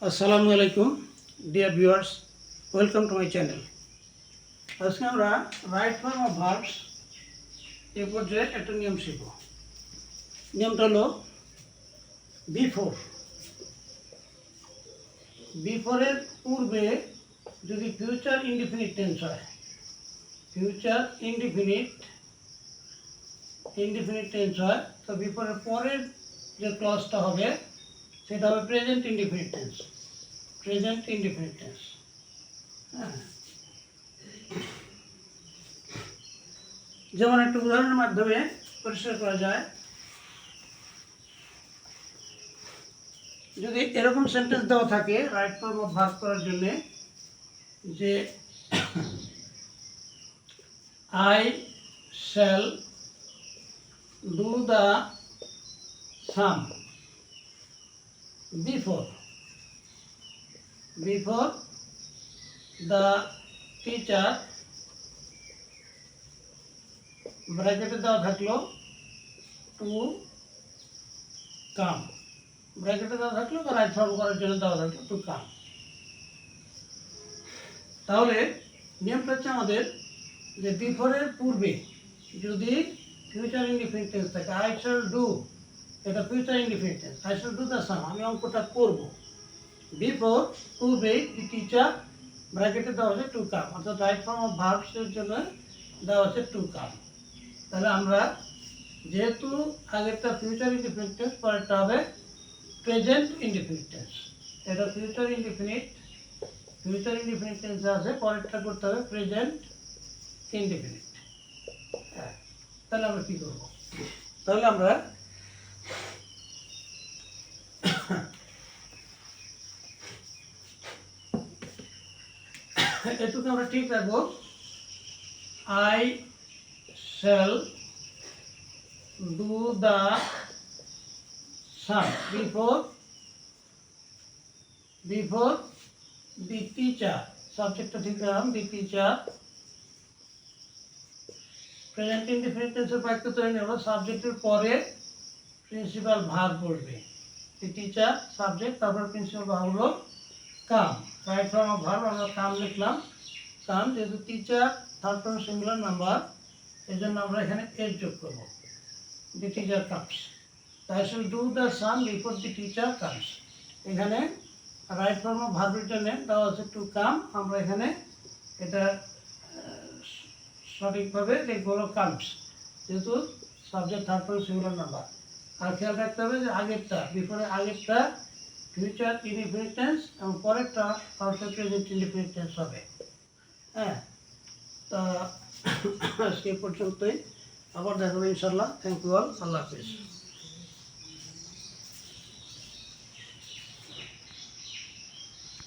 আসসালামু আলাইকুম dear viewers, welcome to my channel. আজকে আমরা রাইট ফর্ম অফ ভার্বস এই পর্যায়ে একটা নিয়ম শিখব। নিয়মটা হলো বিফোর। বিফোরের পূর্বে যদি ফিউচার ইনডিফিনিট টেন্স হয়, ফিউচার ইনডিফিনিট টেন্স হয়, তো বিফোরের পরের যে ক্লজটা হবে সেটা হবে present indefinite tense. Present indefinite tense. হ্যাঁ, যেমন একটা উদাহরণের মাধ্যমে পরিষ্কার করা যায়। যদি এরকম সেন্টেন্স দেওয়া থাকে রাইট ফর্ম অফ ভার্ব করার জন্য, যে I shall do the sum before the teacher, ব্র্যাকেটে দেওয়া থাকলো টু কাম, ব্র্যাকেটে দেওয়া থাকলো বা রাইট ফর্ম করার জন্য দেওয়া থাকলো টু কাম। তাহলে নিয়মটা হচ্ছে আমাদের যে বিফোরের পূর্বে যদি ফিউচার ইনডিফিনিট টেন্স থাকে, আই শ্যাল ডু, এটা future indefinite tense, I shall do the sum, আমি অঙ্কটা করব। বিফোর পূর্বে টিচার, ব্র্যাকেটে দেওয়া হচ্ছে টু কাম, অর্থাৎ রাইট ফর্ম অফ ভার্বসের জন্য দেওয়া হচ্ছে টু কাম। তাহলে আমরা যেহেতু আগেরটা ফিউচার ইনডিফিনিট টেন্স, পরেরটা হবে প্রেজেন্ট ইনডিফিনিট টেন্স। এটা ফিউচার ইনডিফিনিট টেন্সে আছে, পরেরটা করতে হবে প্রেজেন্ট ইনডিফিনিট। হ্যাঁ, তাহলে আমরা কি করব? তাহলে আমরা এটুকু আমরা ঠিক রাখবো। I shall do the sum before the teacher, সাবজেক্টটা ঠিক রাখলাম, দি টিচার। প্রেজেন্ট ইনডিফিনিট টেন্সের বাক্য তৈরি নেব, সাবজেক্টের পরে প্রিন্সিপাল ভার্ব বসবে। দি টিচার সাবজেক্ট, তারপর প্রিন্সিপাল ভার্ব হলো কাম। রাইট ফর্ম অফ ভার্ব আমরা কাম লিখলাম। কাম যেহেতু teacher third person singular number, এই জন্য আমরা এখানে এর যোগ করব। The teacher comes, I shall do the sum before the teacher comes. এখানে রাইট ফর্ম অফ ভার্বের জন্য দেওয়া আছে টু কাম, আমরা এখানে এটা সঠিকভাবে লিখব হলো কামস, যেহেতু subject third person singular number. আর খেয়াল রাখতে হবে যে আগেরটা, বিফোরের আগেরটা ফিউচার ইনডিফিনিট টেন্স এবং পরেরটা অলসো প্রেজেন্ট ইনডিফিনিট টেন্স হবে। হ্যাঁ, তা আজকে পর্যন্তই, আবার দেখা হবে ইনশাল্লাহ। থ্যাংক ইউ অল, আল্লাহ হাফিজ।